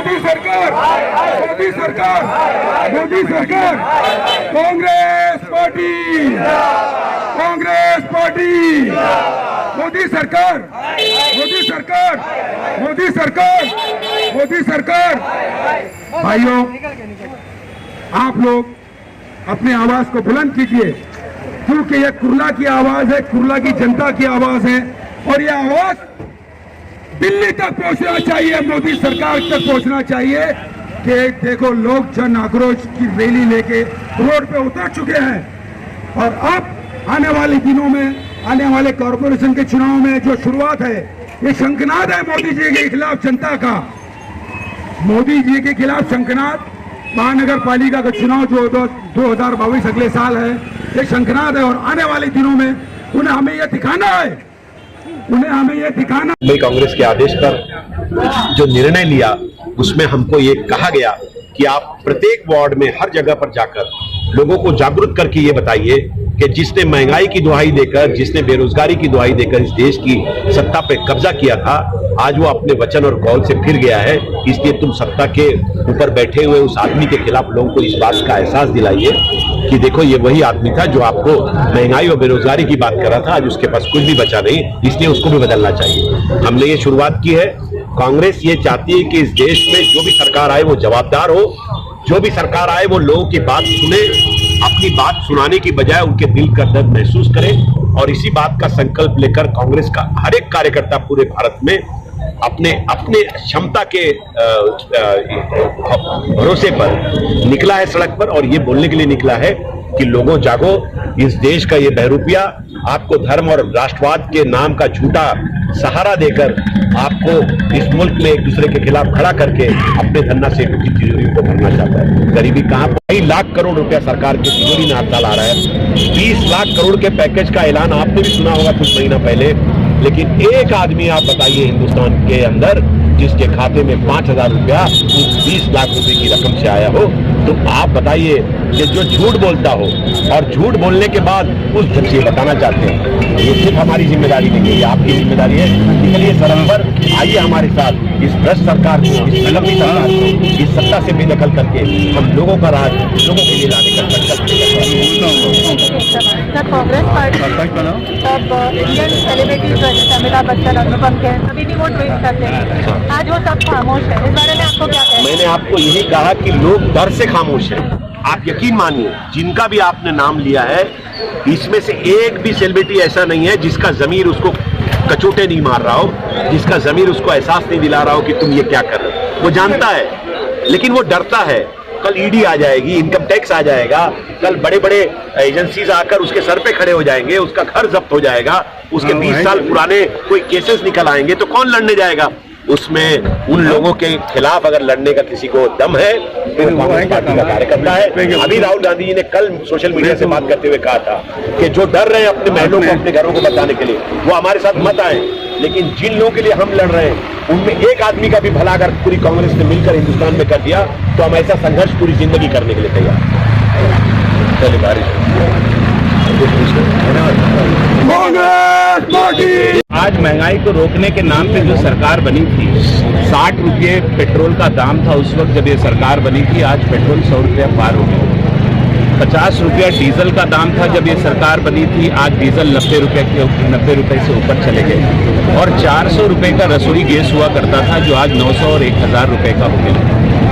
मोदी सरकार, मोदी सरकार, मोदी सरकार, कांग्रेस पार्टी, कांग्रेस पार्टी, मोदी सरकार, मोदी सरकार, मोदी सरकार, मोदी सरकार। भाइयों, आप लोग अपनी आवाज को बुलंद कीजिए, क्योंकि यह कुर्ला की आवाज है, कुर्ला की जनता की आवाज है, और यह आवाज दिल्ली तक पहुंचना चाहिए, मोदी सरकार तक पहुंचना चाहिए कि देखो लोग जन आक्रोश की रैली लेके रोड पे उतर चुके हैं। और अब आने वाले दिनों में, आने वाले कॉर्पोरेशन के चुनाव में जो शुरुआत है, ये शंखनाद है मोदी जी के खिलाफ जनता का, मोदी जी के खिलाफ शंखनाद। महानगर पालिका का चुनाव जो 2022 अगले साल है, ये शंखनाद है, और आने वाले दिनों में उन्हें हमें यह दिखाना है, उन्हें हमें यह दिखाना। कांग्रेस के आदेश पर जो निर्णय लिया उसमें हमको ये कहा गया कि आप प्रत्येक वार्ड में हर जगह पर जाकर लोगों को जागरूक करके ये बताइए कि जिसने महंगाई की दुहाई देकर, जिसने बेरोजगारी की दुहाई देकर इस देश की सत्ता पे कब्जा किया था, आज वो अपने वचन और कौल से फिर गया है। इसलिए तुम सत्ता के ऊपर बैठे हुए उस आदमी के खिलाफ लोगों को इस बात का एहसास दिलाइए कि देखो ये वही आदमी था जो आपको महंगाई और बेरोजगारी की बात कर रहा था, आज उसके पास कुछ भी बचा नहीं, इसलिए उसको भी बदलना चाहिए। हमने ये शुरुआत की है। कांग्रेस ये चाहती है कि इस देश में जो भी सरकार आए वो जवाबदार हो, जो भी सरकार आए वो लोगों की बात सुने, अपनी बात सुनाने की बजाय उनके दिल का दर्द महसूस करे। और इसी बात का संकल्प लेकर कांग्रेस का हर एक कार्यकर्ता पूरे भारत में अपने अपने क्षमता के भरोसे पर निकला है सड़क पर, और ये बोलने के लिए निकला है कि लोगों जागो, इस देश का ये बहरूपिया आपको धर्म और राष्ट्रवाद के नाम का झूठा सहारा देकर आपको इस मुल्क में एक दूसरे के खिलाफ खड़ा करके अपने धन्ना सेठों की तिजोरी को भरना चाहता है। गरीबी कहां, कई लाख करोड़ रुपया सरकार की तिजोरी में हाथ डाला रहा है। 20 लाख करोड़ के पैकेज का ऐलान आपने भी सुना होगा कुछ महीना पहले, लेकिन एक आदमी आप बताइए हिंदुस्तान के अंदर जिसके खाते में 5,000 रुपया उस 20 लाख रुपए की रकम से आया हो, तो आप बताइए कि जो झूठ बोलता हो और झूठ बोलने के बाद उस झूठ से बताना चाहते हैं, ये सिर्फ हमारी जिम्मेदारी नहीं है, ये आपकी जिम्मेदारी है। इसलिए सड़क पर आइए हमारे साथ इस भ्रष्ट सरकार को, इस लंबी सरकार को, इस सत्ता से बेदखल करके हम लोगों का राज लोगों के लिए लाने का संकल्प लेकर कांग्रेस पार्टी सब इंडियन सेलिब्रिटीज जैसे अमिताभ बच्चन, अनुपम खेर सभी भी वोट वेस्ट करते हैं, आज वो सब खामोश है। इस बारे में आपको क्या कहना है? मैंने आपको यही कहा कि लोग डर से खामोश हैं। आप यकीन मानिए, जिनका भी आपने नाम लिया है, इसमें से एक भी सेलिब्रिटी ऐसा नहीं है जिसका जमीर उसको कचोटे नहीं मार रहा हो, जिसका जमीर उसको एहसास नहीं दिला रहा हो कि तुम ये क्या कर रहे हो। वो जानता है, लेकिन वो डरता है। कल ईडी आ जाएगी, इनकम टैक्स आ जाएगा, कल बड़े बड़े एजेंसीज आकर उसके सर पे खड़े हो जाएंगे, उसका घर जब्त हो जाएगा, उसके 20 साल पुराने कोई केसेस निकल आएंगे, तो कौन लड़ने जाएगा? उसमें उन लोगों के खिलाफ अगर लड़ने का किसी को दम है तो कांग्रेस पार्टी का कार्यकर्ता है। अभी राहुल गांधी जी ने कल सोशल मीडिया से बात करते हुए कहा था कि जो डर रहे हैं अपने महलों को, अपने घरों को बताने के लिए, वो हमारे साथ मत आए, लेकिन जिन लोगों के लिए हम लड़ रहे हैं उनमें एक आदमी का भी भला अगर पूरी कांग्रेस ने मिलकर हिंदुस्तान में कर दिया तो हम ऐसा संघर्ष पूरी जिंदगी करने के लिए तैयार। आज महंगाई को रोकने के नाम पे जो सरकार बनी थी, 60 रुपये पेट्रोल का दाम था उस वक्त जब ये सरकार बनी थी, आज पेट्रोल 100 रुपया पार हो गया। 50 रुपया डीजल का दाम था जब ये सरकार बनी थी, आज डीजल 90 रुपए से ऊपर चले गए। और 400 रुपए का रसोई गैस हुआ करता था जो आज 900 और 1000 रुपए का हो गया।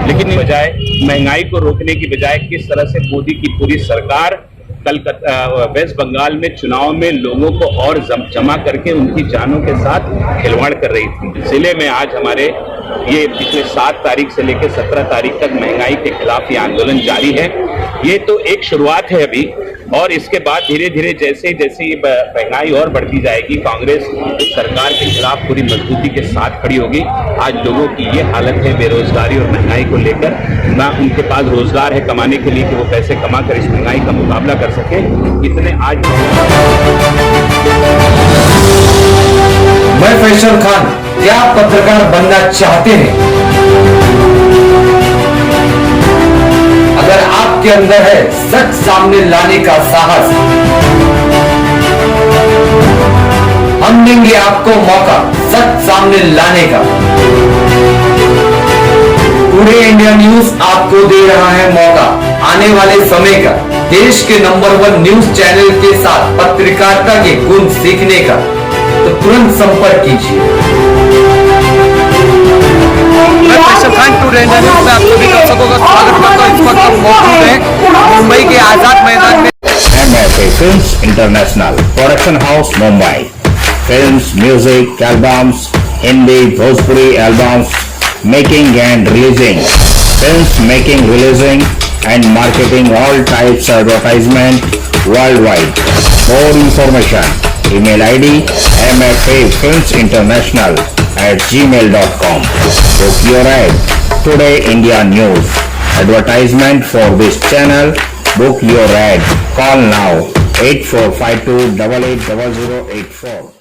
लेकिन बजाय महंगाई को रोकने की बजाय किस तरह से मोदी की पूरी सरकार कल वेस्ट बंगाल में चुनाव में लोगों को और जमा करके उनकी जानों के साथ खिलवाड़ कर रही थी। जिले में आज हमारे ये पिछले 7 तारीख से लेकर 17 तारीख तक महंगाई के खिलाफ ये आंदोलन जारी है। ये तो एक शुरुआत है अभी, और इसके बाद धीरे धीरे जैसे जैसे ये महंगाई और बढ़ती जाएगी, कांग्रेस इस सरकार के खिलाफ पूरी मजबूती के साथ खड़ी होगी। आज लोगों की ये हालत है बेरोजगारी और महंगाई को लेकर, ना उनके पास रोजगार है कमाने के लिए कि वो पैसे कमा कर इस महंगाई का मुकाबला कर सके। इतने आज मैं फैसल खान, क्या पत्रकार बनना चाहते हैं? अगर आपके अंदर है सच सामने लाने का साहस, हम देंगे आपको मौका सच सामने लाने का। टुडे इंडिया न्यूज आपको दे रहा है मौका आने वाले समय का देश के नंबर 1 न्यूज चैनल के साथ पत्रकारिता के गुण सीखने का, तो तुरंत संपर्क कीजिए। मैं Faisal Khan today India news में आप सभी दर्शकों का स्वागत करता हूं। इस वक्त हम मौजूद हैं मुंबई के आजाद मैदान में। MFA Films International Production House Mumbai. Films, music, albums, Hindi, Bhojpuri albums, making and releasing. Films making, releasing and marketing all types advertisement worldwide. More information. Email ID MFA Films International @gmail.com. Book your ad. Today India News. Advertisement for this channel. Book your ad. Call now 8452 880084.